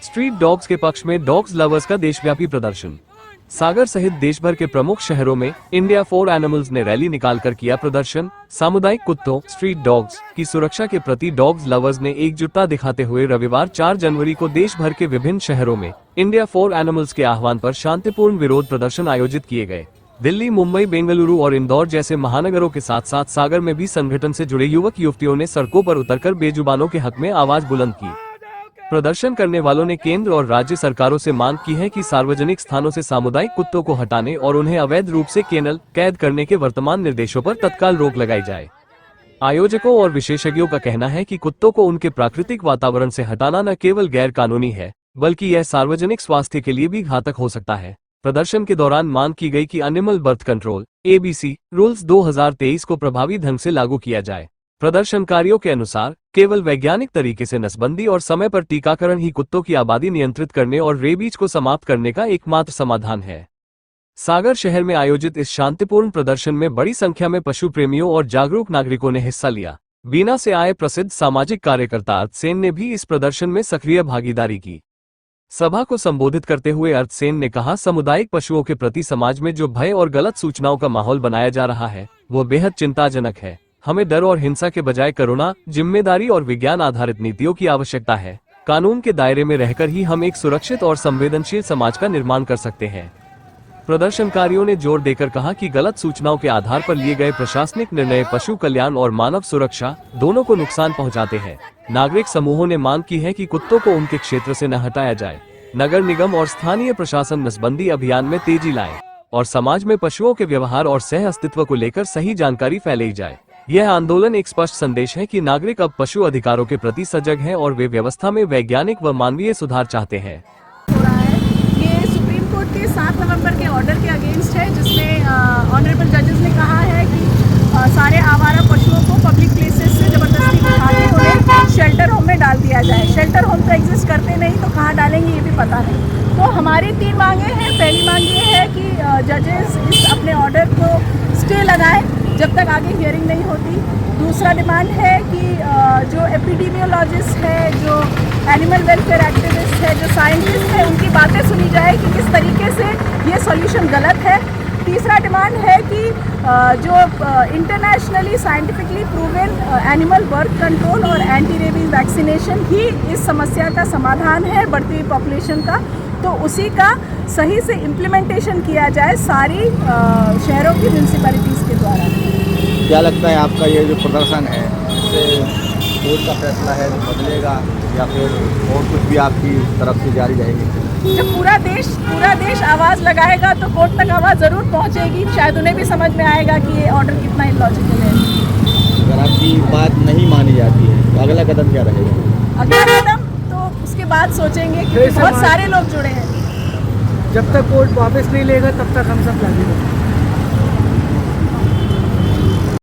Street dogs के पक्ष में डॉग्स लवर्स का देशव्यापी प्रदर्शन। सागर सहित देश भर के प्रमुख शहरों में इंडिया फॉर एनिमल्स ने रैली निकालकर किया प्रदर्शन। सामुदायिक कुत्तों स्ट्रीट डॉग्स की सुरक्षा के प्रति डॉग्स लवर्स ने एकजुटता दिखाते हुए रविवार 4 जनवरी को देश भर के विभिन्न शहरों में इंडिया फॉर एनिमल्स के आह्वान पर शांतिपूर्ण विरोध प्रदर्शन आयोजित किए गए। दिल्ली, मुंबई, बेंगलुरु और इंदौर जैसे महानगरों के साथ साथ सागर में भी संगठन से जुड़े युवक युवतियों ने सड़कों पर उतरकर बेजुबानों के हक में आवाज बुलंद की। प्रदर्शन करने वालों ने केंद्र और राज्य सरकारों से मांग की है कि सार्वजनिक स्थानों से सामुदायिक कुत्तों को हटाने और उन्हें अवैध रूप से केनल कैद करने के वर्तमान निर्देशों पर तत्काल रोक लगाई जाए। आयोजकों और विशेषज्ञों का कहना है कि कुत्तों को उनके प्राकृतिक वातावरण से हटाना न केवल गैर कानूनी है, बल्कि यह सार्वजनिक स्वास्थ्य के लिए भी घातक हो सकता है। प्रदर्शन के दौरान मांग की गई कि animal birth control (ABC) rules 2023 को प्रभावी ढंग से लागू किया जाए। प्रदर्शनकारियों के अनुसार केवल वैज्ञानिक तरीके से नसबंदी और समय पर टीकाकरण ही कुत्तों की आबादी नियंत्रित करने और रेबीज को समाप्त करने का एकमात्र समाधान है। सागर शहर में आयोजित इस शांतिपूर्ण प्रदर्शन में बड़ी संख्या में पशु प्रेमियों और जागरूक नागरिकों ने हिस्सा लिया। बीना से आए प्रसिद्ध सामाजिक कार्यकर्ता अर्थ सेन ने भी इस प्रदर्शन में सक्रिय भागीदारी की। सभा को संबोधित करते हुए अर्थ सेन ने कहा, सामुदायिक पशुओं के प्रति समाज में जो भय और गलत सूचनाओं का माहौल बनाया जा रहा है वो बेहद चिंताजनक है। हमें डर और हिंसा के बजाय करुणा, जिम्मेदारी और विज्ञान आधारित नीतियों की आवश्यकता है। कानून के दायरे में रहकर ही हम एक सुरक्षित और संवेदनशील समाज का निर्माण कर सकते हैं। प्रदर्शनकारियों ने जोर देकर कहा कि गलत सूचनाओं के आधार पर लिए गए प्रशासनिक निर्णय पशु कल्याण और मानव सुरक्षा दोनों को नुकसान पहुंचाते हैं। नागरिक समूहों ने मांग की है कि कुत्तों को उनके क्षेत्र से न हटाया जाए। नगर निगम और स्थानीय प्रशासन नसबंदी अभियान में तेजी लाए और समाज में पशुओं के व्यवहार और सह अस्तित्व को लेकर सही जानकारी फैलाई जाए। यह आंदोलन एक स्पष्ट संदेश है कि नागरिक अब पशु अधिकारों के प्रति सजग हैं और वे व्यवस्था में वैज्ञानिक व मानवीय सुधार चाहते हैं। ये सुप्रीम कोर्ट के 7 नवंबर के ऑर्डर के अगेंस्ट है, जिसमें ऑनरेबल जजेस ने कहा है कि सारे आवारा पशुओं को पब्लिक प्लेसेस से जबरदस्ती उठा के उन्हें शेल्टर होम में डाल दिया जाए। शेल्टर होम तो एग्जिस्ट करते नहीं, तो कहाँ डालेंगे ये भी पता नहीं। तो हमारी 3 मांगे हैं। पहली मांग ये है कि जजेस इस अपने ऑर्डर को स्टे लगाएं जब तक आगे हियरिंग नहीं होती। दूसरा डिमांड है कि जो एपिडेमियोलॉजिस्ट है, जो एनिमल वेलफेयर एक्टिविस्ट है, जो साइंटिस्ट है, उनकी बातें सुनी जाए कि किस तरीके से ये सॉल्यूशन गलत है। तीसरा डिमांड है कि जो internationally scientifically proven animal birth control और एंटी रेबीज वैक्सीनेशन ही इस समस्या का समाधान है बढ़ती हुई पॉपुलेशन का, तो उसी का सही से इम्प्लीमेंटेशन किया जाए सारी शहरों की म्यूनसिपैलिटीज़ के द्वारा। क्या लगता है आपका ये जो प्रदर्शन है इससे कोर्ट का फैसला है बदलेगा या फिर और कुछ भी आपकी तरफ से जारी रहेगी? जब पूरा देश आवाज़ लगाएगा तो कोर्ट तक आवाज़ ज़रूर पहुंचेगी। शायद उन्हें भी समझ में आएगा कि ये ऑर्डर कितना इलॉजिकल है। अगर आपकी बात नहीं मानी जाती है तो अगला कदम क्या रहेगा? अगला कदम तो उसके बाद सोचेंगे क्योंकि बहुत सारे लोग जुड़े हैं। जब तक कोर्ट वापस नहीं लेगा तब तक हम सब लगे रहेंगे।